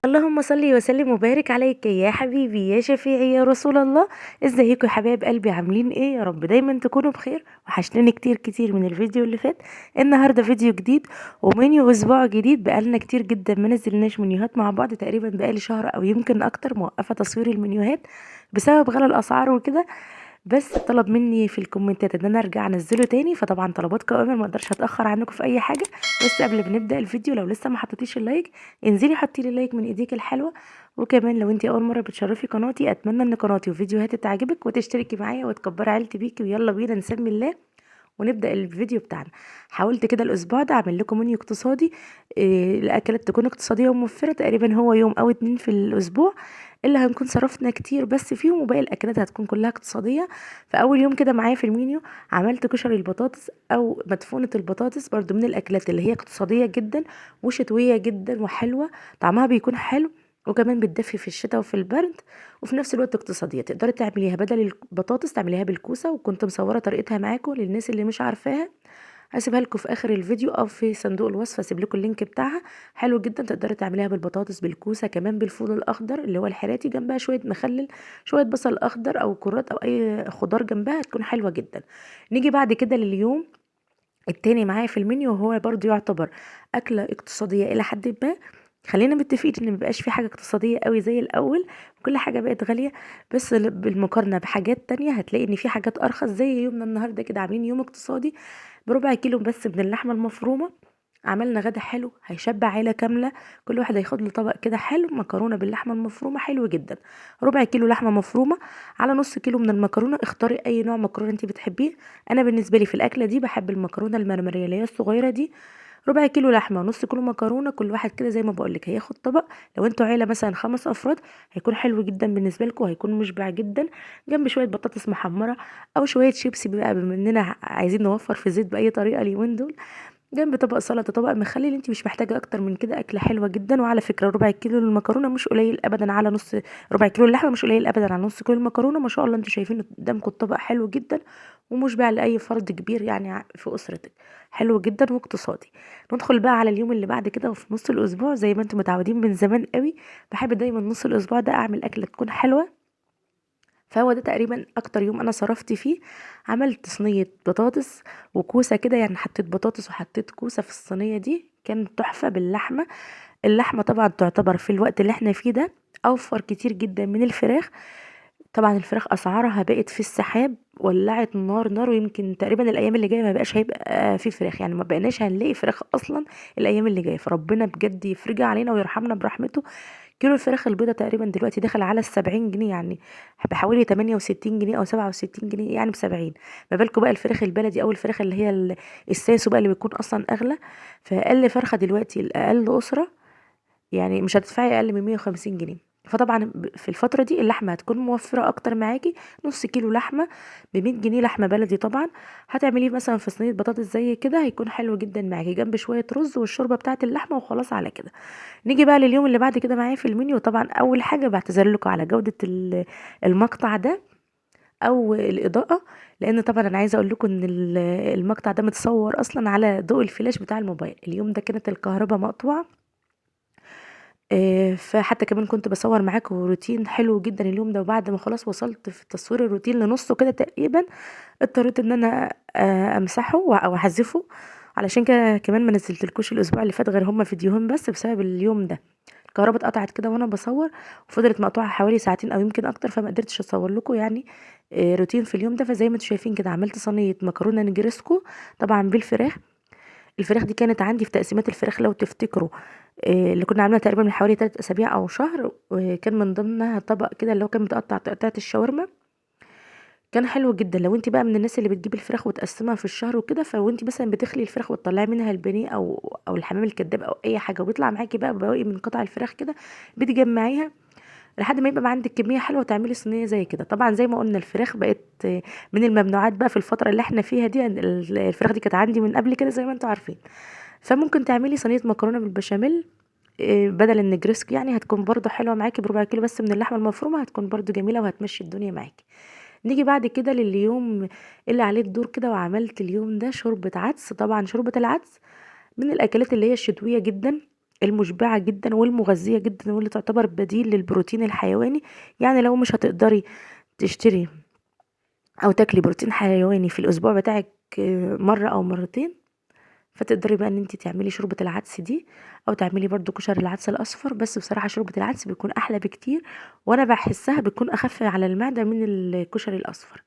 اللهم صل وسلم وبارك عليك يا حبيبي يا شفيعي يا رسول الله. ازيكم يا حبايب قلبي؟ عاملين ايه؟ يا رب دايما تكونوا بخير. وحشتني كتير كتير من الفيديو اللي فات. النهارده فيديو جديد ومنيو اسبوع جديد. بقالنا كتير جدا ما نزلناش منيوهات مع بعض، تقريبا بقالي شهر او يمكن اكتر موقفه تصوير المنيوهات بسبب غلا الاسعار وكده. بس طلب مني في الكومنتات ان انا ارجع انزله تاني، فطبعا طلباتكم اوامر، ما اقدرش اتاخر عنكم في اي حاجه. بس قبل ما نبدا الفيديو، لو لسه ما حطيتيش اللايك انزلي حطي لي لايك من ايديك الحلوه. وكمان لو انتي اول مره بتشرفي قناتي، اتمنى ان قناتي وفيديوهاتي تعجبك وتشتركي معايا وتكبري عيلتي بيكي، ويلا بينا نسمي الله ونبدا الفيديو بتاعنا. حاولت كده الاسبوع ده اعمل لكم منيو اقتصادي، الاكلات تكون اقتصاديه وموفره. تقريبا هو يوم او اتنين في الاسبوع اللي هنكون صرفنا كتير بس فيهم، وباقي الاكلات هتكون كلها اقتصاديه. فاول يوم كده معايا في المنيو عملت كشري البطاطس او مدفونه البطاطس، برضو من الاكلات اللي هي اقتصاديه جدا وشتويه جدا وحلوه. طعمها بيكون حلو، وكمان بتدفي في الشتاء وفي البرد، وفي نفس الوقت اقتصاديه. تقدري تعمليها بدل البطاطس تعمليها بالكوسه، وكنت مصوره طريقتها معاكم للناس اللي مش عارفاها. هسيبها لكم في اخر الفيديو او في صندوق الوصف، هسيب لكم اللينك بتاعها. حلو جدا، تقدري تعمليها بالبطاطس بالكوسه، كمان بالفول الاخضر اللي هو الحراتي، جنبها شويه مخلل، شويه بصل اخضر او كرات او اي خضار جنبها، هتكون حلوه جدا. نيجي بعد كده لليوم التاني معايا في المنيو، وهو برضو يعتبر أكلة اقتصادية إلى حد ما. خلينا متفقين ان مبقاش في حاجة اقتصادية قوي زي الأول، كل حاجة بقت غالية. بس بالمقارنة بحاجات تانية هتلاقي ان في حاجات أرخص، زي يومنا النهاردة كده عاملين يوم اقتصادي بربع كيلو بس من اللحمة المفرومة. عملنا غدا حلو هيشبع عيلة كاملة، كل واحد هياخد له طبق كده حلو، مكرونة باللحمة المفرومة حلو جدا. ربع كيلو لحمة مفرومة على نص كيلو من المكرونة، اختاري اي نوع مكرونة انت بتحبيه. انا بالنسبة لي في الاكلة دي بحب المكرونة المرمرية اللي هي الصغيرة دي. ربع كيلو لحمة ونص كيلو مكرونة، كل واحد كده زي ما بقولك هياخد طبق. لو انتوا عيلة مثلا 5 افراد هيكون حلو جدا بالنسبة لكم، وهيكون مشبع جدا. جنب شوية بطاطس محمرة او شوية شيبسي بقى، بما اننا عايزين نوفر في الزيت بأي طريقة اليومين دول. جنب طبق سلطه، طبق مخلل، انت مش محتاجه اكتر من كده، اكله حلوه جدا. وعلى فكره ربع كيلو المكرونه مش قليل ابدا على نص، ربع كيلو اللحمه مش قليل ابدا على نص كيلو المكرونه. ما شاء الله انتوا شايفين قدامكم الطبق حلو جدا ومشبع لاي فرد كبير يعني في اسرتك. حلو جدا واقتصادي. ندخل بقى على اليوم اللي بعد كده، وفي نص الاسبوع زي ما انتم متعودين من زمان قوي، بحب دايما نص الاسبوع ده اعمل اكله تكون حلوه. فهو ده تقريبا اكتر يوم انا صرفت فيه. عملت صينية بطاطس وكوسة كده، يعني حطيت بطاطس وحطيت كوسة في الصينية دي، كانت تحفة باللحمة. اللحمة طبعا تعتبر في الوقت اللي احنا فيه ده اوفر كتير جدا من الفراخ. طبعا الفراخ اسعارها بقت في السحاب، ولعت نار نار، ويمكن تقريبا الايام اللي جايه ما بقاش هيبقى في فراخ، يعني ما بقناش هنلاقي فراخ اصلا الايام اللي جايه. فربنا بجد يفرجها علينا ويرحمنا برحمته. كيلو الفراخ البيضة تقريبا دلوقتي داخل على 70 جنيه، يعني بحوالي 68 جنيه او 67 جنيه، يعني ب70. ما بالكم بقى الفراخ البلدي او الفراخ اللي هي الساسو بقى اللي بيكون اصلا اغلى. فاقل فرخة دلوقتي الاقل اسرة يعني مش هتدفعي اقل من 150 جنيه. فطبعا في الفتره دي اللحمه هتكون موفره اكتر معاكي. نص كيلو لحمه ب100 جنيه، لحمه بلدي طبعا. هتعمليه مثلا في صينيه بطاطس زي كده، هيكون حلو جدا معاكي جنب شويه رز والشوربه بتاعه اللحمه، وخلاص على كده. نيجي بقى لليوم اللي بعد كده معايا في المنيو. طبعا اول حاجه بعتذر لكم على جوده المقطع ده او الاضاءه، لان طبعا انا عايزه اقول لكم ان المقطع ده متصور اصلا على ضوء الفلاش بتاع الموبايل. اليوم ده كانت الكهرباء مقطوعه، فحتى كمان كنت باصور معاكم روتين حلو جدًا اليوم ده، وبعد ما خلاص وصلت في تصوير الروتين لنُصّه كده تقريبًا، اضطريت إن أنا أمسحه أو أحذفه. علشان كده كمان ما نزّلتلكوش الأسبوع اللي فات غير هُم فيديوهين بس بسبب اليوم ده. الكهربا اتقطعت كده وأنا باصور، وفضلت مقطوعة حوالي ساعتين أو يمكن أكتر، فما قدرتش أصور لكم يعني روتين في اليوم ده. فزي ما أنتم شايفين كده عملت صينية مكرونة نجريسكو طبعًا بالفراخ. الفراخ دي كانت عندي في تقسيمات الفراخ لو تفتكروا، اللي كنا عاملينها تقريبا من حوالي 3 اسابيع او شهر، وكان من ضمنها طبق كده اللي هو كان متقطع تقطيعة الشاورما. كان حلو جدا. لو انت بقى من الناس اللي بتجيب الفراخ وتقسمها في الشهر وكده، فوانت مثلا بتخلي الفراخ وتطلعي منها البانيه او الحمام الكداب او اي حاجه، وبيطلع معاكي بقى بواقي من قطع الفراخ كده، بتجمعيها لحد ما يبقى عندك كميه حلوه وتعملي صينيه زي كده. طبعا زي ما قلنا الفراخ بقت من الممنوعات بقى في الفتره اللي احنا فيها دي. الفراخ دي كانت عندي من قبل كده زي ما انتم عارفين. فممكن تعملي صينيه مكرونه بالبشاميل بدل النجرسكو، يعني هتكون برضو حلوه معاكي بربع كيلو بس من اللحمه المفرومه، هتكون برضو جميله وهتمشي الدنيا معاكي. نيجي بعد كده لليوم اللي عليه الدور كده، وعملت اليوم ده شوربه عدس. طبعا شوربه العدس من الاكلات اللي هي الشتويه جدا، المشبعة جدا والمغذية جدا واللي تعتبر بديل للبروتين الحيواني. يعني لو مش هتقدري تشتري او تاكلي بروتين حيواني في الاسبوع بتاعك مرة او مرتين، فتقدري بقى ان انت تعملي شوربة العدس دي، او تعملي برضو كشري العدس الاصفر. بس بصراحة شوربة العدس بيكون احلى بكتير، وانا بحسها بتكون اخف على المعدة من الكشري الاصفر.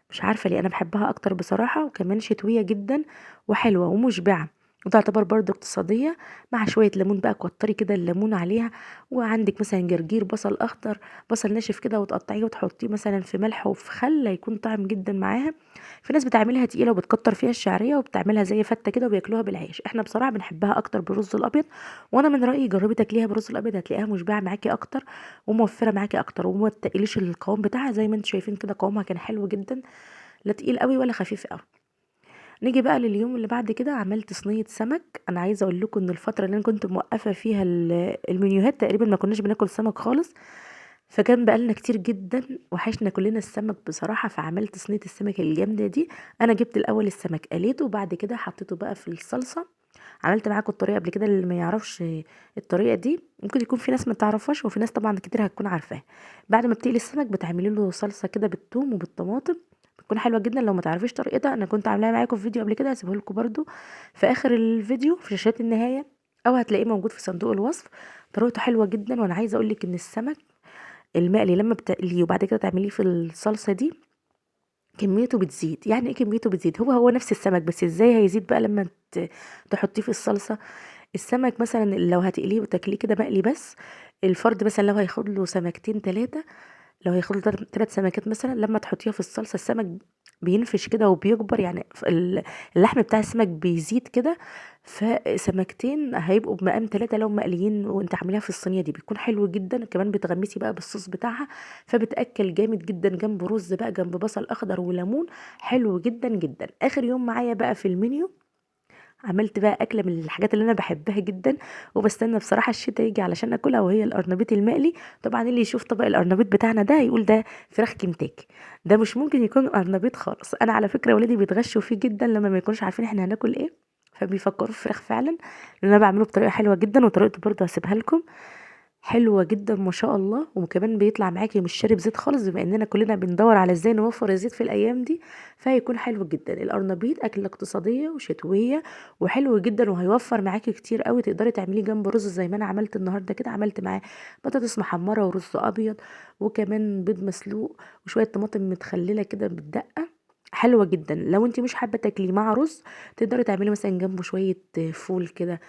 مش عارفة ليه انا بحبها اكتر بصراحة، وكمان شتوية جدا وحلوة ومشبعة، وتعتبر برضو اقتصادية. مع شوية ليمون بقى، كتري كده الليمون عليها، وعندك مثلا جرجير، بصل اخضر، بصل ناشف كده، وتقطعيه وتحطيه مثلا في ملح وفي خل، هيكون طعم جدا معاها. في ناس بتعملها تقيلة وبتكتر فيها الشعرية وبتعملها زي فتة كده وبياكلوها بالعيش. احنا بصراحة بنحبها اكتر بالرز الابيض، وانا من رأيي جربي تاكليها بالرز الابيض، هتلاقيها مشبعة معاكي اكتر وموفرة معاكي اكتر، وما تقليش القوام بتاعها. زي ما انتم شايفين كده قوامها كان حلو جدا، لا تقيل قوي ولا خفيف قوي. نيجي بقى لليوم اللي بعد كده، عملت صينيه سمك. انا عايزه اقول لكم ان الفتره اللي انا كنت موقفه فيها المنيوهات تقريبا ما كناش بناكل سمك خالص، فكان بقالنا كتير جدا وحشنا كلنا السمك بصراحه. فعملت صينيه السمك الجامده دي. انا جبت الاول السمك قليته، وبعد كده حطيته بقى في الصلصه. عملت معاكم الطريقه قبل كده، اللي ما يعرفش الطريقه دي ممكن يكون في ناس ما تعرفهاش، وفي ناس طبعا كتير هتكون عارفاها. بعد ما بتقلي السمك بتعملي له صلصه كده بالثوم وبالطماطم، بتكون حلوه جدا. لو ما تعرفيش طريقتها، انا كنت عاملاها معاكم في فيديو قبل كده، هسيبه لكم برده في اخر الفيديو في شاشات النهايه، او هتلاقيه موجود في صندوق الوصف. طريقته حلوه جدا. وانا عايزه اقول لك ان السمك المقلي لما بتقليه وبعد كده تعمليه في الصلصه دي، كميته بتزيد. يعني ايه كميته بتزيد؟ هو نفس السمك، بس ازاي هيزيد بقى لما تحطيه في الصلصه. السمك مثلا لو هتقليه وتاكليه كده مقلي بس، الفرد مثلا لو هياخد له سمكتين ثلاثه، لو هياخد له 3 سمكات مثلا، لما تحطيها في الصلصه السمك بينفش كده وبيكبر. يعني اللحم بتاع السمك بيزيد كده، فسمكتين هيبقوا بمقام 3 لو مقليين وانت عامليها في الصينيه دي، بيكون حلو جدا. كمان بتغمسي بقى بالصوص بتاعها، فبتاكل جامد جدا جنب رز بقى، جنب بصل اخضر وليمون، حلو جدا جدا. اخر يوم معايا بقى في المنيو، عملت بقى اكله من الحاجات اللي انا بحبها جدا وبستنى بصراحه الشتاء يجي علشان اكلها، وهي القرنبيط المقلي. طبعا اللي يشوف طبق القرنبيط بتاعنا ده يقول ده فراخ كنتاكي، ده مش ممكن يكون قرنبيط خالص. انا على فكره ولادي بيتغشوا فيه جدا لما ما يكونوش عارفين احنا هناكل ايه، فبيفكروا في فراخ فعلا، لان انا بعمله بطريقه حلوه جدا، وطريقته برضه هسيبها لكم. حلوة جدًا ما شاء الله، وكمان بيطلع معاكِ مش شارب زيت خالص، بما إننا كلنا بندوّر على إزاي نوفّر الزيت في الأيام دي، فهيكون حلو جدًا. القرنبيط أكلة اقتصادية وشتوية وحلو جدًا، وهيوفّر معاكِ كتير أوي. تقدري تعمليه جنب رز زي ما أنا عملت النهارده كده، عملت معاه بطاطس محمرة ورز أبيض، وكمان بيض مسلوق، وشوية طماطم متخللة كده بالدقة، حلوة جدًا. لو أنتِ مش حابة تاكليه مع رز، تقدري تعملي مثلًا جنبه شوية فول كده،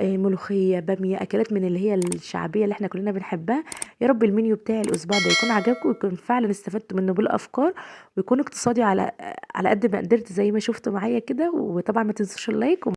ملوخية، بامية، أكلات من اللي هي الشعبية اللي إحنا كلنا بنحبها. يا رب المنيو بتاعي الأسبوع ده يكون عجبكم، ويكون فعلًا استفدتوا منه بالأفكار، ويكون اقتصادي على قد ما قدرت زي ما شفتوا معايا كده. وطبعًا ما تنسوش اللايك